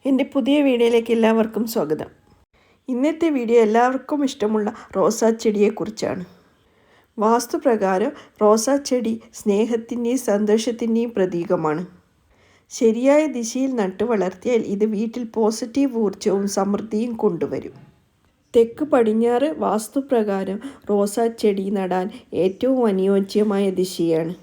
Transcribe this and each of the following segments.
എൻ്റെ പുതിയ വീഡിയോയിലേക്ക് എല്ലാവർക്കും സ്വാഗതം. ഇന്നത്തെ വീഡിയോ എല്ലാവർക്കും ഇഷ്ടമുള്ള റോസാ ചെടിയെക്കുറിച്ചാണ്. വാസ്തുപ്രകാരം റോസാ ചെടി സ്നേഹത്തിൻ്റെയും സന്തോഷത്തിൻ്റെയും പ്രതീകമാണ്. ശരിയായ ദിശയിൽ നട്ടു വളർത്തിയാൽ ഇത് വീട്ടിൽ പോസിറ്റീവ് ഊർജ്ജവും സമൃദ്ധിയും കൊണ്ടുവരും. തെക്ക് പടിഞ്ഞാറ് വാസ്തുപ്രകാരം റോസാ ചെടി നടാൻ ഏറ്റവും അനുയോജ്യമായ ദിശയാണ്.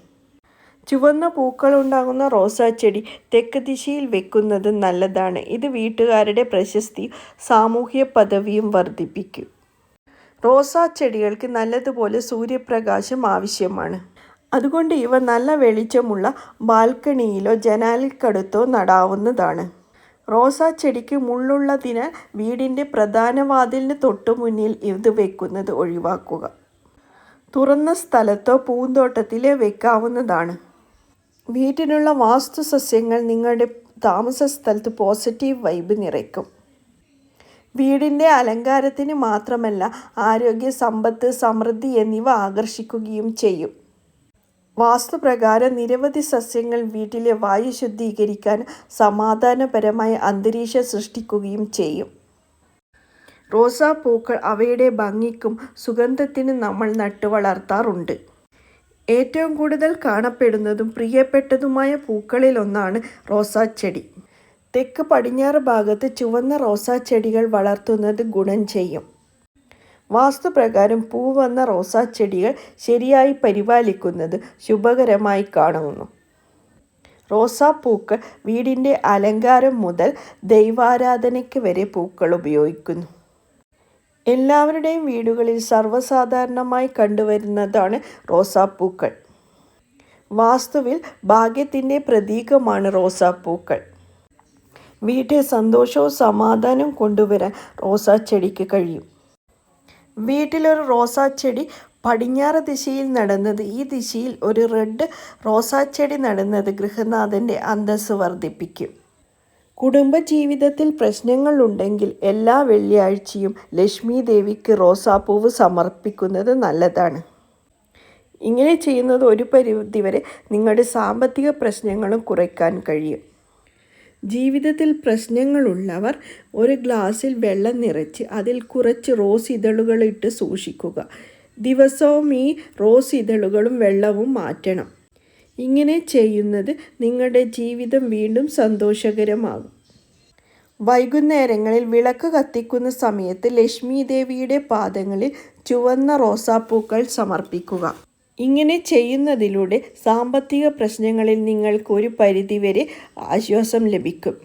ചുവന്ന പൂക്കളുണ്ടാകുന്ന റോസാ ചെടി തെക്ക് ദിശയിൽ വെക്കുന്നത് നല്ലതാണ്. ഇത് വീട്ടുകാരുടെ പ്രശസ്തിയും സാമൂഹ്യ പദവിയും വർദ്ധിപ്പിക്കും. റോസാ ചെടികൾക്ക് നല്ലതുപോലെ സൂര്യപ്രകാശം ആവശ്യമാണ്. അതുകൊണ്ട് ഇവ നല്ല വെളിച്ചമുള്ള ബാൽക്കണിയിലോ ജനാലയ്ക്കടുത്തോ നടാവുന്നതാണ്. റോസാ ചെടിക്ക് മുള്ളുള്ളതിനാൽ വീടിൻ്റെ പ്രധാന വാതിലിന് തൊട്ടുമുന്നിൽ ഇത് വെക്കുന്നത് ഒഴിവാക്കുക. തുറന്ന സ്ഥലത്തോ പൂന്തോട്ടത്തിലോ വെക്കാവുന്നതാണ്. വീട്ടിലുള്ള വാസ്തു സസ്യങ്ങൾ നിങ്ങളുടെ താമസ സ്ഥലത്ത് പോസിറ്റീവ് വൈബ് നിറയ്ക്കും. വീടിൻ്റെ അലങ്കാരത്തിന് മാത്രമല്ല, ആരോഗ്യ, സമ്പത്ത്, സമൃദ്ധി എന്നിവ ആകർഷിക്കുകയും ചെയ്യും. വാസ്തുപ്രകാരം നിരവധി സസ്യങ്ങൾ വീട്ടിലെ വായു ശുദ്ധീകരിക്കാൻ സമാധാനപരമായ അന്തരീക്ഷം സൃഷ്ടിക്കുകയും ചെയ്യും. റോസാപ്പൂക്കൾ അവയുടെ ഭംഗിക്കും സുഗന്ധത്തിനും നമ്മൾ നട്ടു വളർത്താറുണ്ട്. ഏറ്റവും കൂടുതൽ കാണപ്പെടുന്നതും പ്രിയപ്പെട്ടതുമായ പൂക്കളിലൊന്നാണ് റോസാ ചെടി. തെക്ക് പടിഞ്ഞാറ് ഭാഗത്ത് ചുവന്ന റോസാ ചെടികൾ വളർത്തുന്നത് ഗുണം ചെയ്യും. വാസ്തുപ്രകാരം പൂവന്ന റോസാ ചെടികൾ ശരിയായി പരിപാലിക്കുന്നത് ശുഭകരമായി കാണുന്നു. റോസാപ്പൂക്കൾ വീടിൻ്റെ അലങ്കാരം മുതൽ ദൈവാരാധനയ്ക്ക് വരെ പൂക്കൾ ഉപയോഗിക്കുന്നു. എല്ലാവരുടെയും വീടുകളിൽ സർവ്വസാധാരണമായി കണ്ടുവരുന്നതാണ് റോസാപ്പൂക്കൾ. വാസ്തുവിൽ ഭാഗ്യത്തിൻ്റെ പ്രതീകമാണ് റോസാപ്പൂക്കൾ. വീട്ടിൽ സന്തോഷവും സമാധാനവും കൊണ്ടുവരാൻ റോസാ ചെടിക്ക് കഴിയും. വീട്ടിലൊരു റോസാ ചെടി പടിഞ്ഞാറ് ദിശയിൽ നടുന്നത്, ഈ ദിശയിൽ ഒരു റെഡ് റോസാ ചെടി നടുന്നത് ഗൃഹനാഥൻ്റെ അന്തസ്സ് വർദ്ധിപ്പിക്കും. കുടുംബജീവിതത്തിൽ പ്രശ്നങ്ങളുണ്ടെങ്കിൽ എല്ലാ വെള്ളിയാഴ്ചയും ലക്ഷ്മി ദേവിക്ക് റോസാപ്പൂവ് സമർപ്പിക്കുന്നത് നല്ലതാണ്. ഇങ്ങനെ ചെയ്യുന്നത് ഒരു പരിധിവരെ നിങ്ങളുടെ സാമ്പത്തിക പ്രശ്നങ്ങളും കുറയ്ക്കാൻ കഴിയും. ജീവിതത്തിൽ പ്രശ്നങ്ങളുള്ളവർ ഒരു ഗ്ലാസ്സിൽ വെള്ളം നിറച്ച് അതിൽ കുറച്ച് റോസ് ഇതളുകളിട്ട് സൂക്ഷിക്കുക. ദിവസവും ഈ റോസ് ഇതളുകളും വെള്ളവും മാറ്റണം. ഇങ്ങനെ ചെയ്യുന്നത് നിങ്ങളുടെ ജീവിതം വീണ്ടും സന്തോഷകരമാകും. വൈകുന്നേരങ്ങളിൽ വിളക്ക് കത്തിക്കുന്ന സമയത്ത് ലക്ഷ്മി ദേവിയുടെ പാദങ്ങളിൽ ചുവന്ന റോസാപ്പൂക്കൾ സമർപ്പിക്കുക. ഇങ്ങനെ ചെയ്യുന്നതിലൂടെ സാമ്പത്തിക പ്രശ്നങ്ങളിൽ നിങ്ങൾക്ക് ഒരു പരിധിവരെ ആശ്വാസം ലഭിക്കും.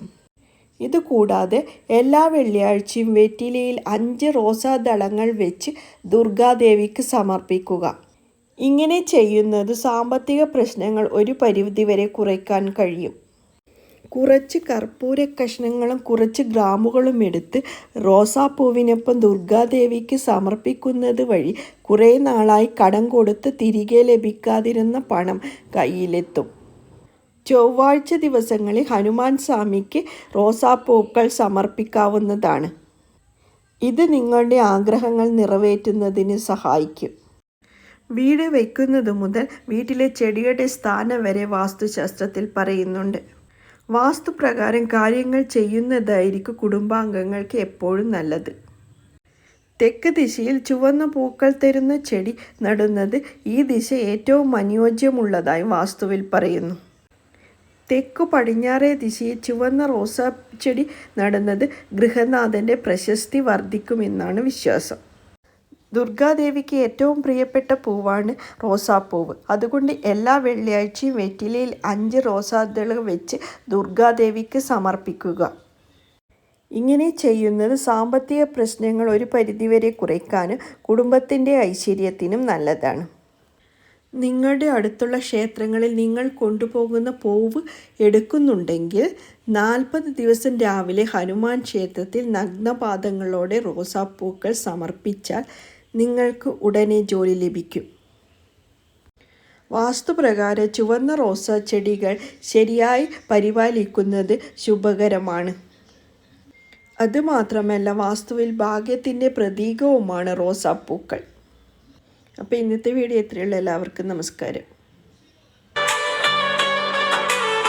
ഇതുകൂടാതെ എല്ലാ വെള്ളിയാഴ്ചയും വെറ്റിലയിൽ 5 റോസാദളങ്ങൾ വെച്ച് ദുർഗാദേവിക്ക് സമർപ്പിക്കുക. ഇങ്ങനെ ചെയ്യുന്നത് സാമ്പത്തിക പ്രശ്നങ്ങൾ ഒരു പരിധിവരെ കുറയ്ക്കാൻ കഴിയും. കുറച്ച് കർപ്പൂര കഷ്ണങ്ങളും കുറച്ച് ഗ്രാമ്പുകളും എടുത്ത് റോസാപ്പൂവിനൊപ്പം ദുർഗാദേവിക്ക് സമർപ്പിക്കുന്നത് വഴി കുറേ നാളായി കടം കൊടുത്ത് തിരികെ ലഭിക്കാതിരുന്ന പണം കയ്യിലെത്തും. ചൊവ്വാഴ്ച ദിവസങ്ങളിൽ ഹനുമാൻ സ്വാമിക്ക് റോസാപ്പൂക്കൾ സമർപ്പിക്കാവുന്നതാണ്. ഇത് നിങ്ങളുടെ ആഗ്രഹങ്ങൾ നിറവേറ്റുന്നതിന് സഹായിക്കും. വീട് വയ്ക്കുന്നത് മുതൽ വീട്ടിലെ ചെടിയുടെ സ്ഥാനം വരെ വാസ്തുശാസ്ത്രത്തിൽ പറയുന്നുണ്ട്. വാസ്തുപ്രകാരം കാര്യങ്ങൾ ചെയ്യുന്നതായിരിക്കും കുടുംബാംഗങ്ങൾക്ക് എപ്പോഴും നല്ലത്. തെക്ക് ദിശയിൽ ചുവന്ന പൂക്കൾ തരുന്ന ചെടി നടുന്നത് ഈ ദിശ ഏറ്റവും അനുയോജ്യമുള്ളതായി വാസ്തുവിൽ പറയുന്നു. തെക്കു പടിഞ്ഞാറേ ദിശയിൽ ചുവന്ന റോസാ ചെടി നടുന്നത് ഗൃഹനാഥൻ്റെ പ്രശസ്തി വർദ്ധിക്കുമെന്നാണ് വിശ്വാസം. ദുർഗാദേവിക്ക് ഏറ്റവും പ്രിയപ്പെട്ട പൂവാണ് റോസാപ്പൂവ്. അതുകൊണ്ട് എല്ലാ വെള്ളിയാഴ്ചയും വെറ്റിലയിൽ 5 റോസാദള വെച്ച് ദുർഗാദേവിക്ക് സമർപ്പിക്കുക. ഇങ്ങനെ ചെയ്യുന്നത് സാമ്പത്തിക പ്രശ്നങ്ങൾ ഒരു പരിധിവരെ കുറയ്ക്കാനും കുടുംബത്തിൻ്റെ ഐശ്വര്യത്തിനും നല്ലതാണ്. നിങ്ങളുടെ അടുത്തുള്ള ക്ഷേത്രങ്ങളിൽ നിങ്ങൾ കൊണ്ടുപോകുന്ന പൂവ് എടുക്കുന്നുണ്ടെങ്കിൽ 40 ദിവസം രാവിലെ ഹനുമാൻ ക്ഷേത്രത്തിൽ നഗ്നപാദങ്ങളോടെ റോസാപ്പൂക്കൾ സമർപ്പിച്ചാൽ നിങ്ങൾക്ക് ഉടനെ ജോലി ലഭിക്കും. വാസ്തുപ്രകാരം ചുവന്ന റോസാ ചെടികൾ ശരിയായി പരിപാലിക്കുന്നത് ശുഭകരമാണ്. അതുമാത്രമല്ല, വാസ്തുവിൽ ഭാഗ്യത്തിൻ്റെ പ്രതീകവുമാണ് റോസാപ്പൂക്കൾ. അപ്പോൾ ഇന്നത്തെ വീഡിയോ ഇത്രയുള്ള. എല്ലാവർക്കും നമസ്കാരം.